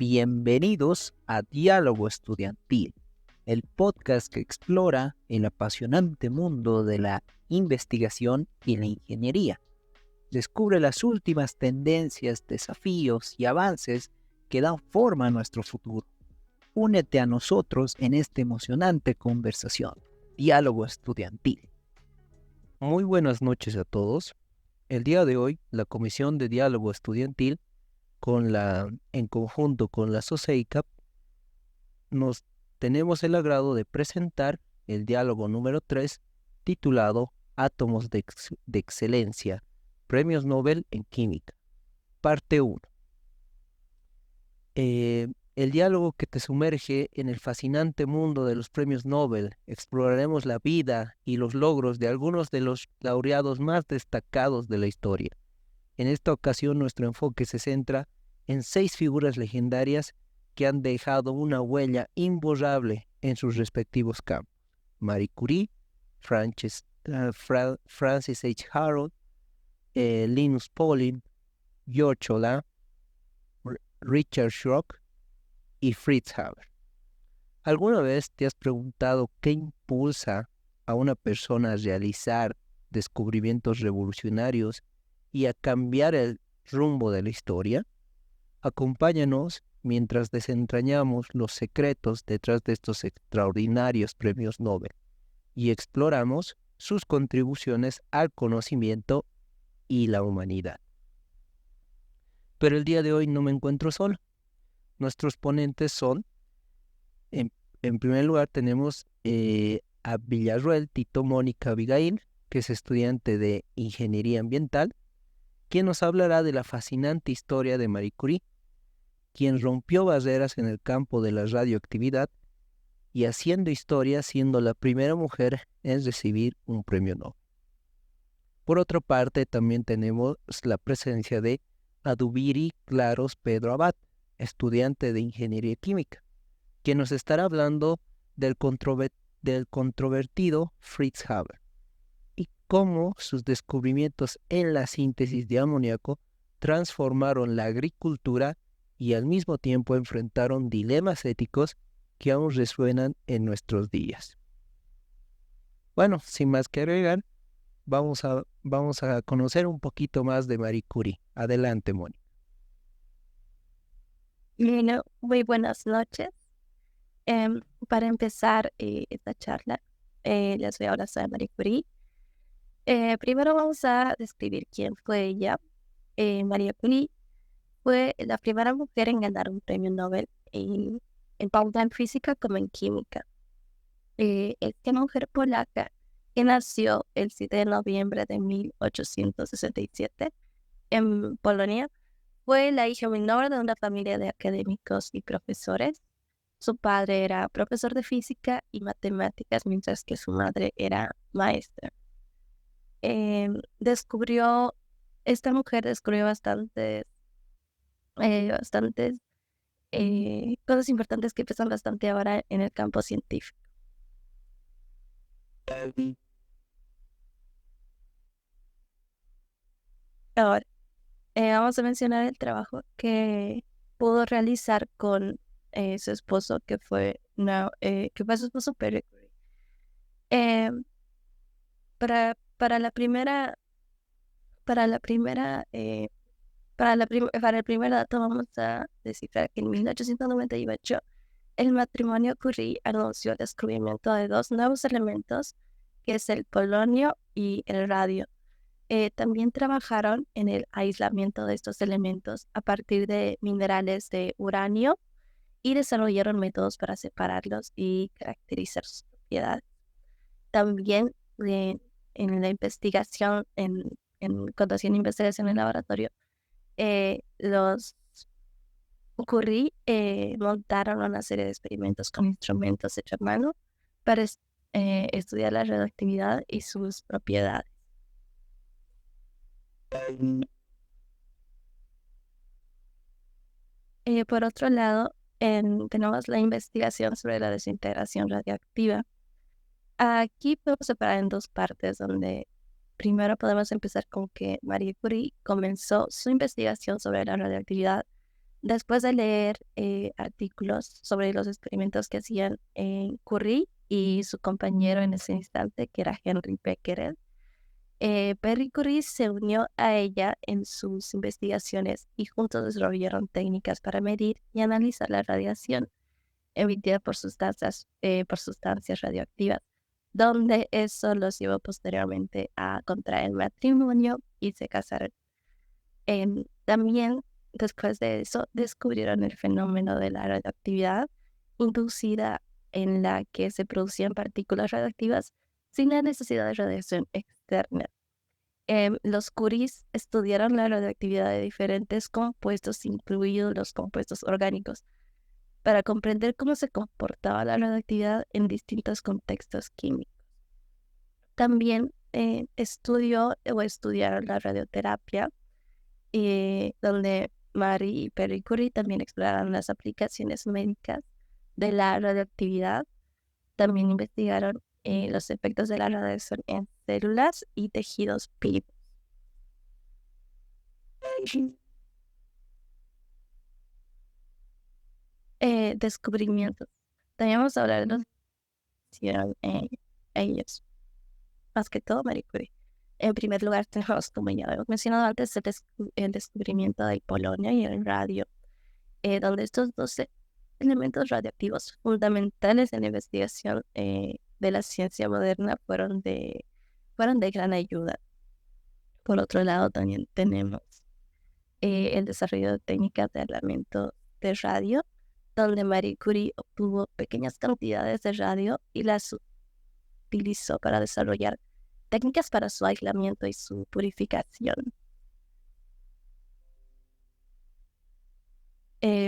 Bienvenidos a Diálogo Estudiantil, el podcast que explora el apasionante mundo de la investigación y la ingeniería. Descubre las últimas tendencias, desafíos y avances que dan forma a nuestro futuro. Únete a nosotros en esta emocionante conversación, Diálogo Estudiantil. Muy buenas noches a todos. El día de hoy, la Comisión de Diálogo Estudiantil, en conjunto con la SOCEICAP, nos tenemos el agrado de presentar el diálogo número 3, titulado Átomos de Excelencia, Premios Nobel en Química, parte 1. El diálogo que te sumerge en el fascinante mundo de los premios Nobel. Exploraremos la vida y los logros de algunos de los laureados más destacados de la historia. En esta ocasión nuestro enfoque se centra en 6 figuras legendarias que han dejado una huella imborrable en sus respectivos campos: Marie Curie, Francis H. Harold, Linus Pauling, George Hollande, Richard Schrock y Fritz Haber. ¿Alguna vez te has preguntado qué impulsa a una persona a realizar descubrimientos revolucionarios y a cambiar el rumbo de la historia? Acompáñanos mientras desentrañamos los secretos detrás de estos extraordinarios premios Nobel y exploramos sus contribuciones al conocimiento y la humanidad. Pero el día de hoy no me encuentro solo. Nuestros ponentes son, en primer lugar tenemos a Villarroel Tito Mónica Abigail, que es estudiante de Ingeniería Ambiental, quien nos hablará de la fascinante historia de Marie Curie, quien rompió barreras en el campo de la radioactividad y haciendo historia siendo la primera mujer en recibir un premio Nobel. Por otra parte, también tenemos la presencia de Adubiri Claros Pedro Abad, estudiante de Ingeniería Química, quien nos estará hablando del controvertido Fritz Haber y cómo sus descubrimientos en la síntesis de amoníaco transformaron la agricultura y al mismo tiempo enfrentaron dilemas éticos que aún resuenan en nuestros días. Bueno, sin más que agregar, vamos a conocer un poquito más de Marie Curie. Adelante, Mónica. Bueno, muy buenas noches. Para empezar esta charla, les voy a hablar sobre Marie Curie. Primero vamos a describir quién fue ella. Marie Curie fue la primera mujer en ganar un premio Nobel tanto en física como en química. Esta mujer polaca que nació el 7 de noviembre de 1867 en Polonia, fue la hija menor de una familia de académicos y profesores. Su padre era profesor de física y matemáticas, mientras que su madre era maestra. Esta mujer descubrió bastantes cosas importantes que pesan bastante ahora en el campo científico. Ahora, vamos a mencionar el trabajo que pudo realizar con su esposo, que fue su esposo Pierre Curie. Para el primer dato vamos a descifrar que en 1898 el matrimonio Curie anunció el descubrimiento de 2 nuevos elementos, que es el polonio y el radio. También trabajaron en el aislamiento de estos elementos a partir de minerales de uranio y desarrollaron métodos para separarlos y caracterizar sus propiedades. También en la investigación, cuando hacían investigación en laboratorio, los Curie montaron una serie de experimentos con instrumentos hechos a mano para estudiar la radioactividad y sus propiedades. Por otro lado, tenemos la investigación sobre la desintegración radioactiva. Aquí podemos separar en 2 partes, donde primero podemos empezar con que Marie Curie comenzó su investigación sobre la radioactividad Después de leer artículos sobre los experimentos que hacían Curie y su compañero en ese instante, que era Henry Becquerel, Marie Curie se unió a ella en sus investigaciones y juntos desarrollaron técnicas para medir y analizar la radiación emitida por sustancias radioactivas, donde eso los llevó posteriormente a contraer matrimonio y se casaron. También después de eso descubrieron el fenómeno de la radioactividad inducida, en la que se producían partículas radioactivas sin la necesidad de radiación externa. Los Curies estudiaron la radioactividad de diferentes compuestos, incluidos los compuestos orgánicos, para comprender cómo se comportaba la radioactividad en distintos contextos químicos. También estudiaron la radioterapia, donde Marie y Marie Curie también exploraron las aplicaciones médicas de la radioactividad. También investigaron los efectos de la radiación en células y tejidos vivos. Descubrimientos. También vamos a hablar de los que hicieron ellos, más que todo Marie Curie. En primer lugar tenemos, como ya hemos mencionado antes, el descubrimiento del polonio y el radio, donde estos dos elementos radioactivos fundamentales en la investigación de la ciencia moderna fueron de gran ayuda. Por otro lado, también tenemos el desarrollo de técnicas de aislamiento de radio, donde Marie Curie obtuvo pequeñas cantidades de radio y las utilizó para desarrollar técnicas para su aislamiento y su purificación.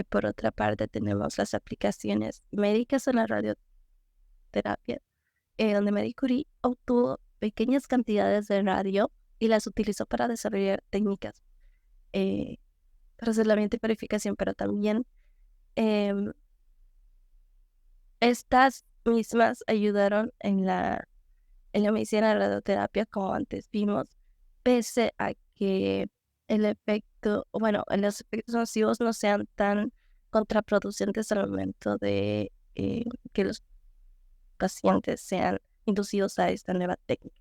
Por otra parte, tenemos las aplicaciones médicas de la radioterapia, donde Marie Curie obtuvo pequeñas cantidades de radio y las utilizó para desarrollar técnicas para aislamiento y purificación, pero también estas mismas ayudaron en la medicina de la radioterapia, como antes vimos, pese a que los efectos nocivos no sean tan contraproducentes al momento de que los pacientes sean inducidos a esta nueva técnica.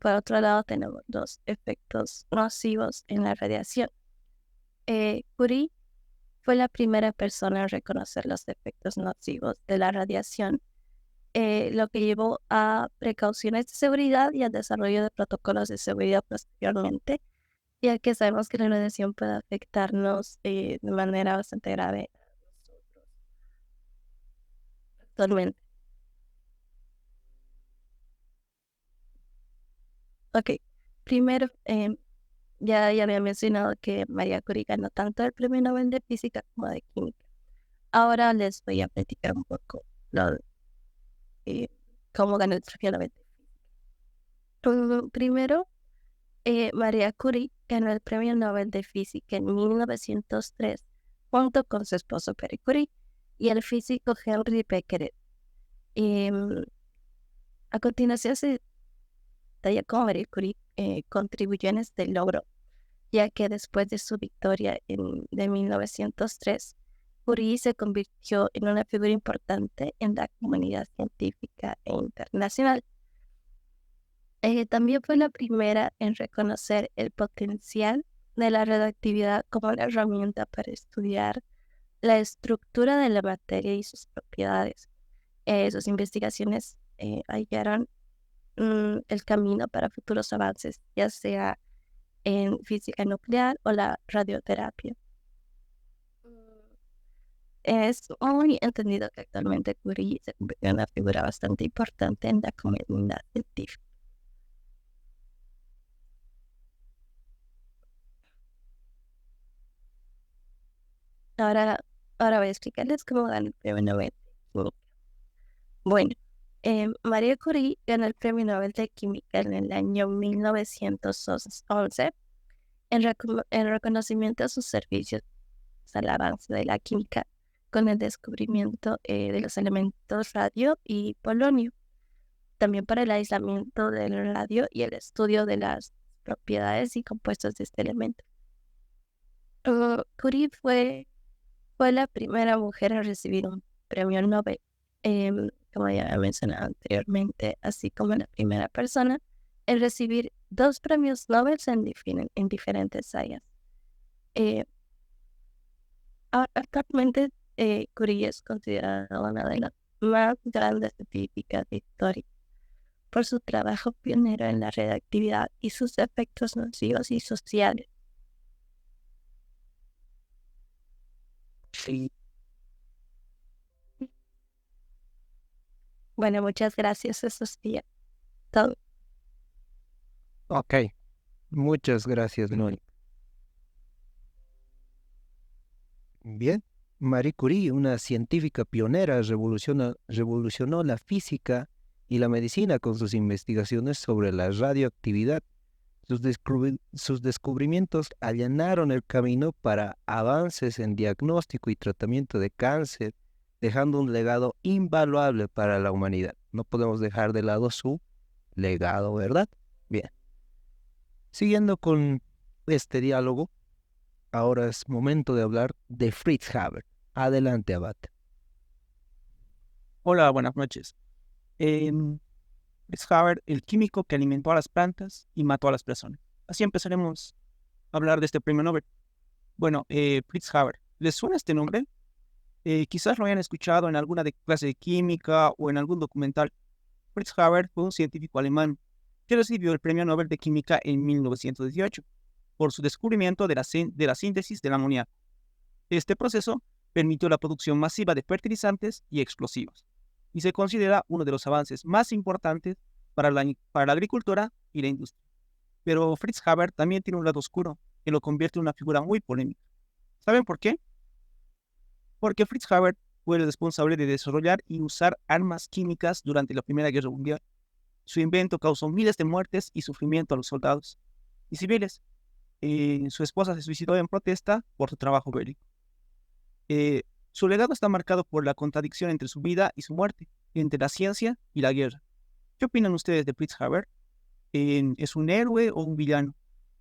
Por otro lado, tenemos los efectos nocivos en la radiación. Curie fue la primera persona en reconocer los efectos nocivos de la radiación, lo que llevó a precauciones de seguridad y al desarrollo de protocolos de seguridad posteriormente, ya que sabemos que la radiación puede afectarnos de manera bastante grave actualmente. Ok, primero, ya había mencionado que María Curie ganó tanto el Premio Nobel de Física como de Química. Ahora les voy a platicar un poco cómo ganó el Premio Nobel de Física. Primero, María Curie ganó el Premio Nobel de Física en 1903 junto con su esposo Pierre Curie y el físico Henry Becquerel. A continuación se detalla cómo Marie Curie contribuyó en este logro, ya que después de su victoria de 1903, Curie se convirtió en una figura importante en la comunidad científica e internacional. También fue la primera en reconocer el potencial de la radioactividad como una herramienta para estudiar la estructura de la materia y sus propiedades. Sus investigaciones hallaron el camino para futuros avances, ya sea en física nuclear o la radioterapia. Es muy entendido que actualmente Curie se convirtió en una figura bastante importante en la comunidad científica. Ahora voy a explicarles cómo ganó el Premio Nobel de Química. Bueno, María Curie ganó el Premio Nobel de Química en el año 1911 en reconocimiento a sus servicios al avance de la química con el descubrimiento de los elementos radio y polonio, también para el aislamiento del radio y el estudio de las propiedades y compuestos de este elemento. Curie fue la primera mujer en recibir un premio Nobel, como ya había mencionado anteriormente, así como la primera persona en recibir 2 premios Nobel en diferentes áreas. Eh, Actualmente, Curie es considerada una de las más grandes científicas de historia por su trabajo pionero en la radioactividad y sus efectos nocivos y sociales. Sí. Bueno, muchas gracias. Eso sería todo. Ok, muchas gracias, Noel. Bien, Marie Curie, una científica pionera, revolucionó la física y la medicina con sus investigaciones sobre la radioactividad. Sus descubrimientos allanaron el camino para avances en diagnóstico y tratamiento de cáncer, dejando un legado invaluable para la humanidad. No podemos dejar de lado su legado, ¿verdad? Bien, siguiendo con este diálogo, ahora es momento de hablar de Fritz Haber. Adelante, Abad. Hola, buenas noches. Fritz Haber, el químico que alimentó a las plantas y mató a las personas. Así empezaremos a hablar de este premio Nobel. Bueno, Fritz Haber, ¿les suena este nombre? Quizás lo hayan escuchado en alguna clase de química o en algún documental. Fritz Haber fue un científico alemán que recibió el premio Nobel de Química en 1918 por su descubrimiento de la síntesis del amoníaco. Este proceso permitió la producción masiva de fertilizantes y explosivos, y se considera uno de los avances más importantes para la agricultura y la industria. Pero Fritz Haber también tiene un lado oscuro, que lo convierte en una figura muy polémica. ¿Saben por qué? Porque Fritz Haber fue el responsable de desarrollar y usar armas químicas durante la Primera Guerra Mundial. Su invento causó miles de muertes y sufrimiento a los soldados y civiles. Su esposa se suicidó en protesta por su trabajo bélico. Su legado está marcado por la contradicción entre su vida y su muerte, entre la ciencia y la guerra. ¿Qué opinan ustedes de Fritz Haber? ¿Es un héroe o un villano?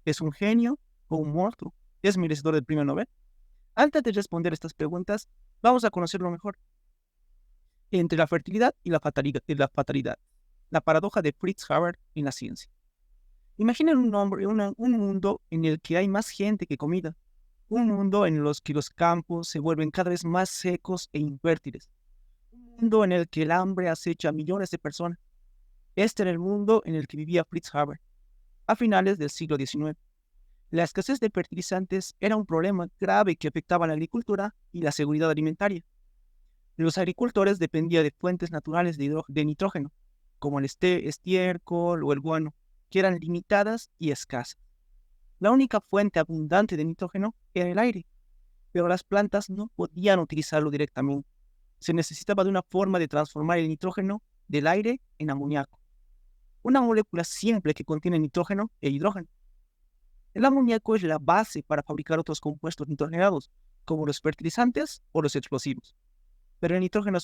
¿Es un genio o un monstruo? ¿Es merecedor del premio Nobel? Antes de responder estas preguntas, vamos a conocerlo mejor. Entre la fertilidad y la fatalidad, la paradoja de Fritz Haber en la ciencia. Imaginen un mundo en el que hay más gente que comida, un mundo en el que los campos se vuelven cada vez más secos e infértiles, un mundo en el que el hambre acecha a millones de personas. Este era el mundo en el que vivía Fritz Haber a finales del siglo XIX. La escasez de fertilizantes era un problema grave que afectaba a la agricultura y la seguridad alimentaria. Los agricultores dependían de fuentes naturales de nitrógeno, como el estiércol o el guano, que eran limitadas y escasas. La única fuente abundante de nitrógeno era el aire, pero las plantas no podían utilizarlo directamente. Se necesitaba de una forma de transformar el nitrógeno del aire en amoníaco, una molécula simple que contiene nitrógeno e hidrógeno. El amoníaco es la base para fabricar otros compuestos nitrogenados, como los fertilizantes o los explosivos. Pero el nitrógeno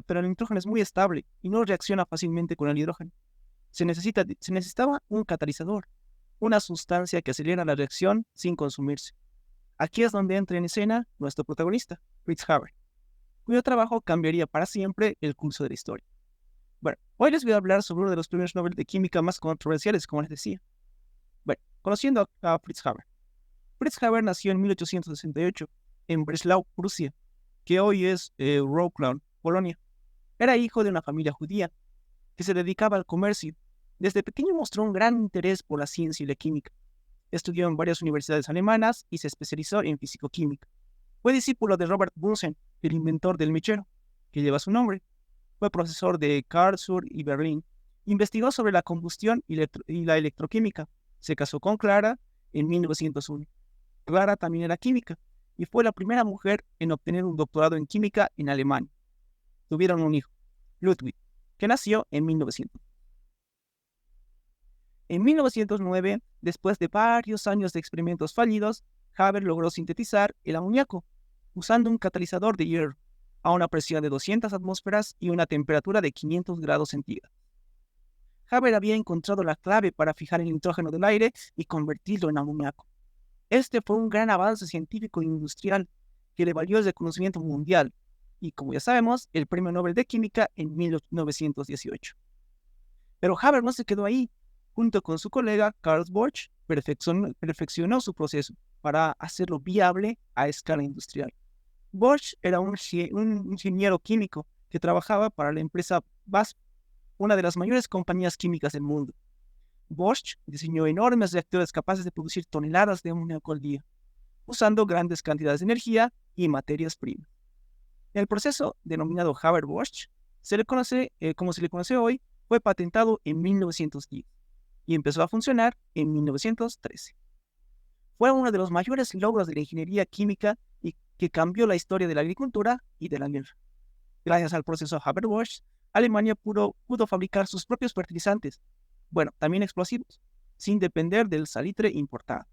pero el nitrógeno es muy estable y no reacciona fácilmente con el hidrógeno. Se necesitaba un catalizador, una sustancia que acelera la reacción sin consumirse. Aquí es donde entra en escena nuestro protagonista, Fritz Haber, cuyo trabajo cambiaría para siempre el curso de la historia. Bueno, hoy les voy a hablar sobre uno de los premios Nobel de Química más controversiales, como les decía. Bueno, conociendo a Fritz Haber. Fritz Haber nació en 1868 en Breslau, Prusia, que hoy es Wrocław, Polonia. Era hijo de una familia judía que se dedicaba al comercio. Desde pequeño mostró un gran interés por la ciencia y la química. Estudió en varias universidades alemanas y se especializó en físico-química. Fue discípulo de Robert Bunsen, el inventor del mechero, que lleva su nombre. Fue profesor de Karlsruhe y Berlín. Investigó sobre la combustión y la electroquímica. Se casó con Clara en 1901. Clara también era química y fue la primera mujer en obtener un doctorado en química en Alemania. Tuvieron un hijo, Ludwig, que nació en 1900. En 1909, después de varios años de experimentos fallidos, Haber logró sintetizar el amoníaco usando un catalizador de hierro a una presión de 200 atmósferas y una temperatura de 500 grados centígrados. Haber había encontrado la clave para fijar el nitrógeno del aire y convertirlo en amoníaco. Este fue un gran avance científico e industrial que le valió el reconocimiento mundial y, como ya sabemos, el Premio Nobel de Química en 1918. Pero Haber no se quedó ahí. Junto con su colega Carl Bosch, perfeccionó su proceso para hacerlo viable a escala industrial. Bosch era un ingeniero químico que trabajaba para la empresa BASF, una de las mayores compañías químicas del mundo. Bosch diseñó enormes reactores capaces de producir toneladas de amoníaco al día, usando grandes cantidades de energía y materias primas. El proceso, denominado Haber-Bosch, como se le conoce hoy, fue patentado en 1910 y empezó a funcionar en 1913. Fue uno de los mayores logros de la ingeniería química y que cambió la historia de la agricultura y de la guerra. Gracias al proceso Haber-Bosch, Alemania pudo fabricar sus propios fertilizantes, también explosivos, sin depender del salitre importado.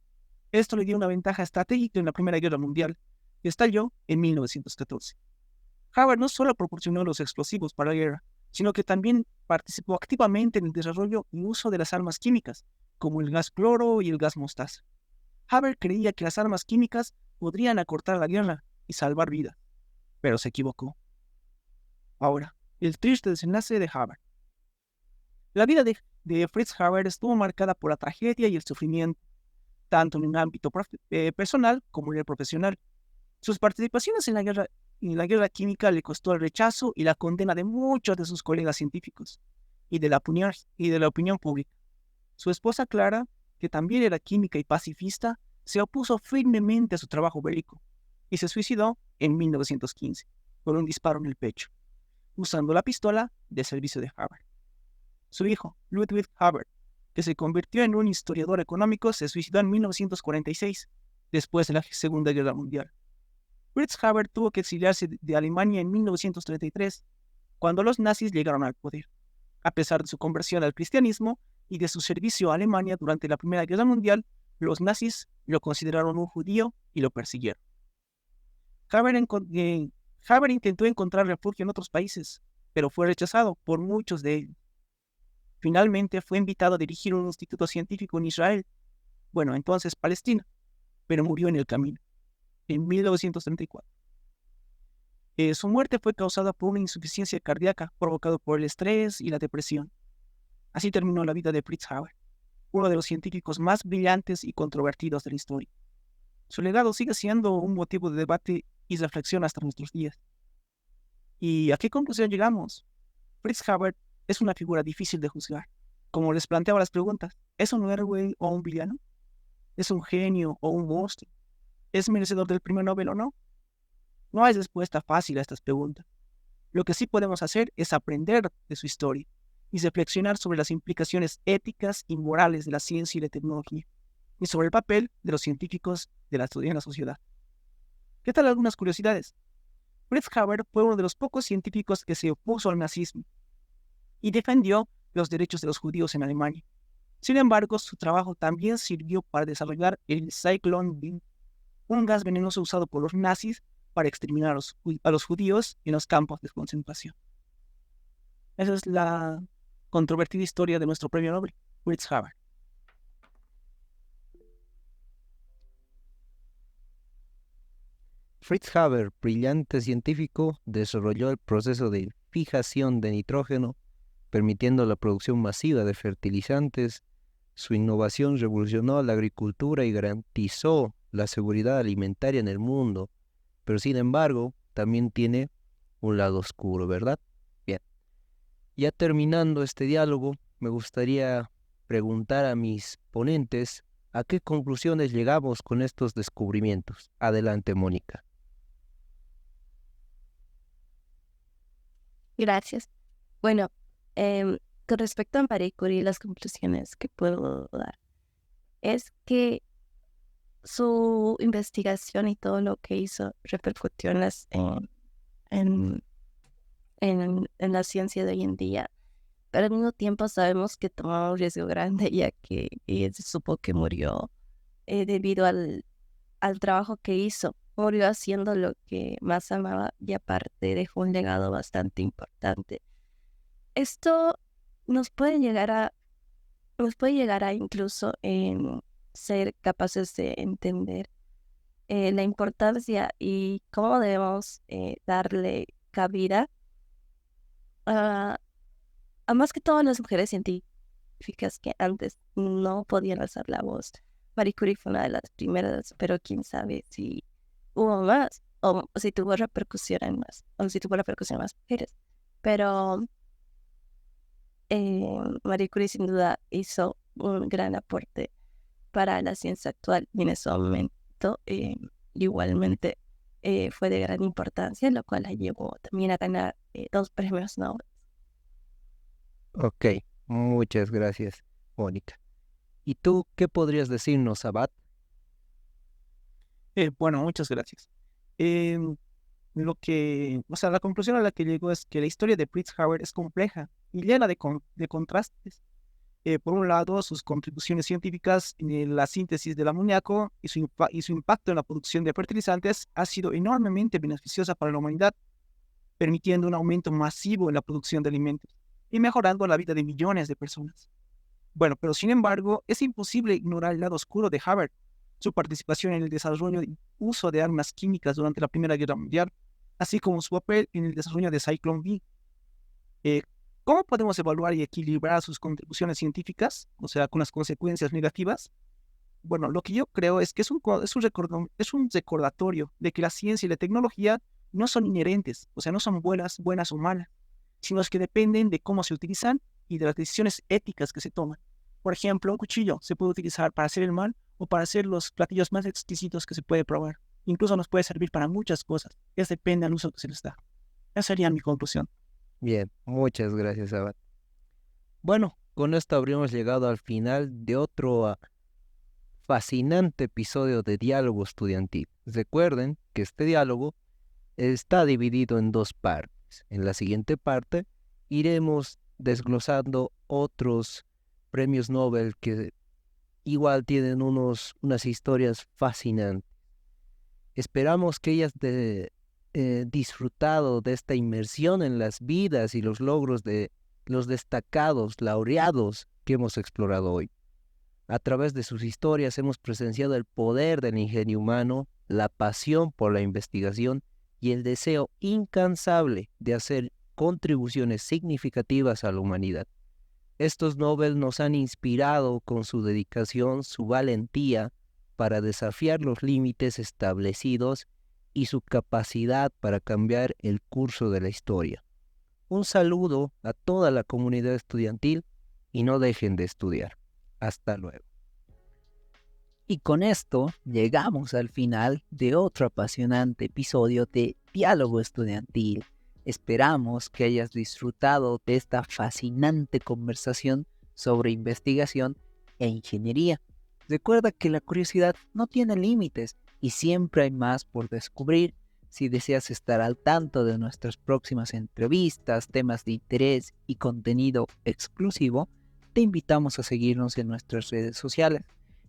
Esto le dio una ventaja estratégica en la Primera Guerra Mundial, que estalló en 1914. Haber no solo proporcionó los explosivos para la guerra, sino que también participó activamente en el desarrollo y uso de las armas químicas, como el gas cloro y el gas mostaza. Haber creía que las armas químicas podrían acortar la guerra y salvar vidas, pero se equivocó. Ahora, el triste desenlace de Haber. La vida de Fritz Haber estuvo marcada por la tragedia y el sufrimiento, tanto en un ámbito personal como en el profesional. Sus participaciones en la guerra química le costó el rechazo y la condena de muchos de sus colegas científicos y de la opinión pública. Su esposa Clara, que también era química y pacifista, se opuso firmemente a su trabajo bélico y se suicidó en 1915 con un disparo en el pecho, usando la pistola de servicio de Haber. Su hijo, Ludwig Haber, que se convirtió en un historiador económico, se suicidó en 1946, después de la Segunda Guerra Mundial. Fritz Haber tuvo que exiliarse de Alemania en 1933, cuando los nazis llegaron al poder. A pesar de su conversión al cristianismo y de su servicio a Alemania durante la Primera Guerra Mundial, los nazis lo consideraron un judío y lo persiguieron. Haber intentó encontrar refugio en otros países, pero fue rechazado por muchos de ellos. Finalmente fue invitado a dirigir un instituto científico en Israel, entonces Palestina, pero murió en el camino, en 1934. Su muerte fue causada por una insuficiencia cardíaca provocada por el estrés y la depresión. Así terminó la vida de Fritz Haber, uno de los científicos más brillantes y controvertidos de la historia. Su legado sigue siendo un motivo de debate y reflexión hasta nuestros días. ¿Y a qué conclusión llegamos? Fritz Haber es una figura difícil de juzgar. Como les planteaba las preguntas, ¿es un héroe o un villano? ¿Es un genio o un monstruo? ¿Es merecedor del premio Nobel o no? No hay respuesta fácil a estas preguntas. Lo que sí podemos hacer es aprender de su historia y reflexionar sobre las implicaciones éticas y morales de la ciencia y la tecnología, y sobre el papel de los científicos en la sociedad. ¿Qué tal algunas curiosidades? Fritz Haber fue uno de los pocos científicos que se opuso al nazismo y defendió los derechos de los judíos en Alemania. Sin embargo, su trabajo también sirvió para desarrollar el Zyklon B, un gas venenoso usado por los nazis para exterminar a los judíos en los campos de concentración. Esa es la controvertida historia de nuestro premio Nobel, Fritz Haber. Fritz Haber, brillante científico, desarrolló el proceso de fijación de nitrógeno, permitiendo la producción masiva de fertilizantes. Su innovación revolucionó la agricultura y garantizó la seguridad alimentaria en el mundo, pero sin embargo, también tiene un lado oscuro, ¿verdad? Bien, ya terminando este diálogo, me gustaría preguntar a mis ponentes a qué conclusiones llegamos con estos descubrimientos. Adelante, Mónica. Gracias. Bueno, con respecto a Marie Curie, las conclusiones que puedo dar es que su investigación y todo lo que hizo repercutió en la ciencia de hoy en día, pero al mismo tiempo sabemos que tomó un riesgo grande, ya que se supo que murió debido al trabajo que hizo. Murió haciendo lo que más amaba y aparte dejó un legado bastante importante. Esto nos puede llegar a incluso ser capaces de entender la importancia y cómo debemos darle cabida a más que todas las mujeres científicas que antes no podían alzar la voz. Marie Curie fue una de las primeras, pero quién sabe si hubo más o si tuvo repercusión en más, o si tuvo repercusión en más mujeres. Pero Marie Curie sin duda hizo un gran aporte para la ciencia actual y en ese momento igualmente fue de gran importancia, lo cual la llevó también a ganar 2 premios Nobel. Ok, muchas gracias, Mónica. ¿Y tú qué podrías decirnos, Abad? Bueno, muchas gracias. La conclusión a la que llegó es que la historia de Fritz Haber es compleja y llena de contrastes. Por un lado, sus contribuciones científicas en la síntesis del amoníaco y su impacto en la producción de fertilizantes ha sido enormemente beneficiosa para la humanidad, permitiendo un aumento masivo en la producción de alimentos y mejorando la vida de millones de personas. Bueno, pero sin embargo, es imposible ignorar el lado oscuro de Haber, su participación en el desarrollo y uso de armas químicas durante la Primera Guerra Mundial, así como su papel en el desarrollo de Zyklon B. ¿Cómo podemos evaluar y equilibrar sus contribuciones científicas, o sea, con las consecuencias negativas? Bueno, lo que yo creo es que es un recordatorio de que la ciencia y la tecnología no son inherentes, o sea, no son buenas o malas, sino que dependen de cómo se utilizan y de las decisiones éticas que se toman. Por ejemplo, un cuchillo se puede utilizar para hacer el mal o para hacer los platillos más exquisitos que se puede probar. Incluso nos puede servir para muchas cosas. Depende del uso que se les da. Esa sería mi conclusión. Bien, muchas gracias, Abad. Bueno, con esto habríamos llegado al final de otro fascinante episodio de Diálogo Estudiantil. Recuerden que este diálogo está dividido en 2 partes. En la siguiente parte iremos desglosando otros premios Nobel que igual tienen unas historias fascinantes. Esperamos que hayas disfrutado de esta inmersión en las vidas y los logros de los destacados laureados que hemos explorado hoy. A través de sus historias hemos presenciado el poder del ingenio humano, la pasión por la investigación y el deseo incansable de hacer contribuciones significativas a la humanidad. Estos Nobel nos han inspirado con su dedicación, su valentía para desafiar los límites establecidos y su capacidad para cambiar el curso de la historia. Un saludo a toda la comunidad estudiantil y no dejen de estudiar. Hasta luego. Y con esto llegamos al final de otro apasionante episodio de Diálogo Estudiantil. Esperamos que hayas disfrutado de esta fascinante conversación sobre investigación e ingeniería. Recuerda que la curiosidad no tiene límites y siempre hay más por descubrir. Si deseas estar al tanto de nuestras próximas entrevistas, temas de interés y contenido exclusivo, te invitamos a seguirnos en nuestras redes sociales.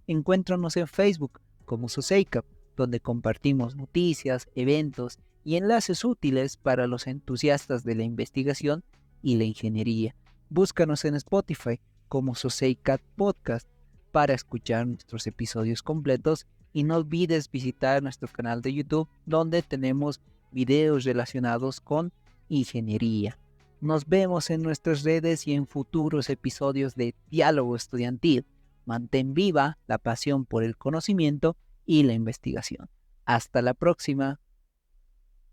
Encuéntranos en Facebook como SOCEICAP, donde compartimos noticias, eventos y enlaces útiles para los entusiastas de la investigación y la ingeniería. Búscanos en Spotify como SOCEICAP Podcast para escuchar nuestros episodios completos y no olvides visitar nuestro canal de YouTube donde tenemos videos relacionados con ingeniería. Nos vemos en nuestras redes y en futuros episodios de Diálogo Estudiantil. Mantén viva la pasión por el conocimiento y la investigación. Hasta la próxima.